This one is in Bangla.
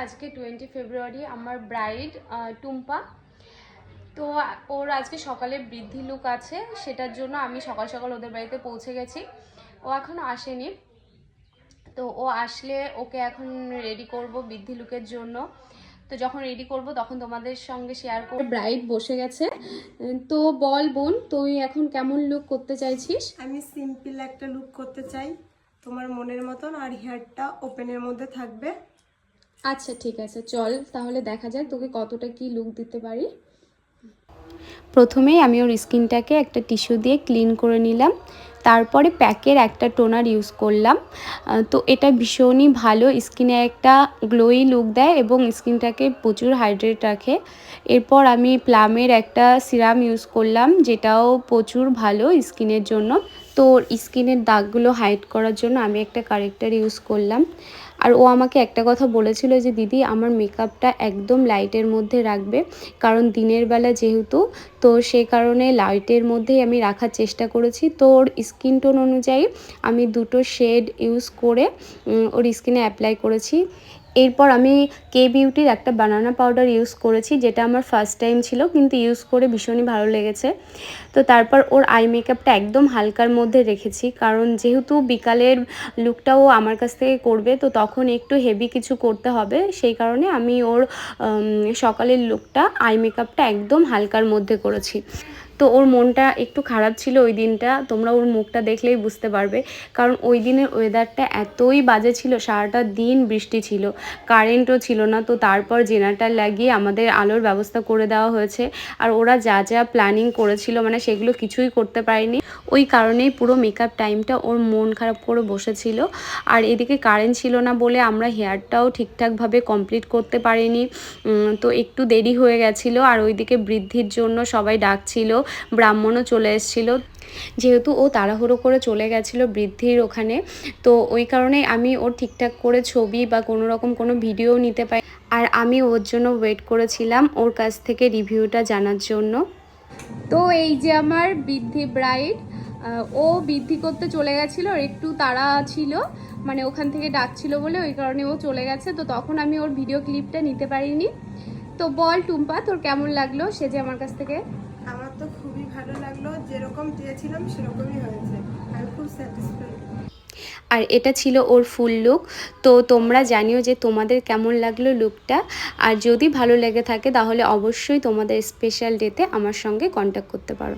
আজকে 20 ফেব্রুয়ারি। আমার ব্রাইড টুম্পা, তো ওর আজকে সকালে বৃদ্ধি লুক আছে, সেটার জন্য আমি সকাল সকাল ওদের বাড়িতে পৌঁছে গেছি। ও এখনও আসেনি, তো ও আসলে ওকে এখন রেডি করব বৃদ্ধি লুকের জন্য। তো যখন রেডি করব তখন তোমাদের সঙ্গে শেয়ার করব। ব্রাইড বসে গেছে, তো বল বোন, তুই এখন কেমন লুক করতে চাইছিস? আমি সিম্পল একটা লুক করতে চাই, তোমার মনের মতন, আর হেয়ারটা ওপেনের মধ্যে থাকবে। আচ্ছা ঠিক আছে, চল তাহলে দেখা যাক তোকে কতটা কি লুক দিতে পারি। প্রথমেই আমি ওর স্কিনটাকে একটা টিস্যু দিয়ে ক্লিন করে নিলাম, তারপরে প্যাকের একটা টোনার ইউজ করলাম। তো এটা ভীষণই ভালো, স্কিনে একটা গ্লোই লুক দেয় এবং স্কিনটাকে প্রচুর হাইড্রেট রাখে। এরপর আমি প্লামের একটা সিরাম ইউজ করলাম, যেটাও প্রচুর ভালো স্কিনের জন্য। তো স্কিনের দাগগুলো হাইড করার জন্য আমি একটা কারেক্টার ইউজ করলাম। আর ও আমাকে একটা কথা বলেছিল যে দিদি আমার মেকআপটা একদম লাইটের মধ্যে রাখবে, কারণ দিনের বেলা যেহেতু, তো সেই কারণে লাইটের মধ্যেই আমি রাখার চেষ্টা করেছি। তো ওর স্কিন টোন অনুযায়ী আমি দুটো শেড ইউজ করে ওর স্কিনে অ্যাপ্লাই করেছি। এরপর আমি কে বিউটির একটা বানানা পাউডার ইউজ করেছি, যেটা আমার ফার্স্ট টাইম ছিল, কিন্তু ইউজ করে ভীষণই ভালো লেগেছে। তো তারপর ওর আই মেকআপটা একদম হালকার মধ্যে রেখেছি, কারণ যেহেতু বিকালের লুকটাও আমার কাছ থেকে করবে, তো তখন একটু হেভি কিছু করতে হবে, সেই কারণে আমি ওর সকালের লুকটা আই মেকআপটা একদম হালকার মধ্যে করেছি। তো ওর মনটা একটু খারাপ ছিল ওই দিনটা, তোমরা ওর মুখটা দেখলেই বুঝতে পারবে, কারণ ওই দিনের ওয়েদারটা এতই বাজে ছিল, সারাটা দিন বৃষ্টি ছিল, কারেন্টও ছিল না। তো তারপর জেনারেটর লাগিয়ে আমাদের আলোর ব্যবস্থা করে দেওয়া হয়েছে, আর ওরা যা যা প্ল্যানিং করেছিল মানে সেগুলো কিছুই করতে পারেনি। ওই কারণেই পুরো মেকআপ টাইমটা ওর মন খারাপ করে বসেছিল। আর এদিকে কারেন্ট ছিল না বলে আমরা হেয়ারটাও ঠিকঠাকভাবে কমপ্লিট করতে পারিনি, তো একটু দেরি হয়ে গেছিলো। আর ওইদিকে বৃদ্ধির জন্য সবাই ডাকছিল, ব্রাহ্মণও চলে এসেছিলো, যেহেতু ও তাড়াহুড়ো করে চলে গেছিলো বৃদ্ধির ওখানে। তো ওই কারণে আমি ওর ঠিকঠাক করে ছবি বা কোনো রকম কোনো ভিডিও নিতে পারি, আর আমি ওর জন্য ওয়েট করেছিলাম ওর কাছ থেকে রিভিউটা জানার জন্য। তো এই যে আমার বৃদ্ধি ব্রাইড, ও বৃদ্ধি করতে চলে গেছিলো, একটু তাড়া ছিল, মানে ওখান থেকে ডাকছিল বলে ওই কারণে ও চলে গেছে, তো তখন আমি ওর ভিডিও ক্লিপটা নিতে পারিনি। তো বল টুম্পা, তোর কেমন লাগলো সেজে আমার কাছ থেকে? আমার তো খুবই ভালো লাগলো, যেরকম চেয়েছিলাম সেরকমই হয়েছে, আমি খুব স্যাটিসফাইড। আর এটা ছিল ওর ফুল লুক। তো তোমরা জানিও যে তোমাদের কেমন লাগলো লুকটা, আর যদি ভালো লেগে থাকে তাহলে অবশ্যই তোমাদের স্পেশাল ডেতে আমার সঙ্গে কন্ট্যাক্ট করতে পারো।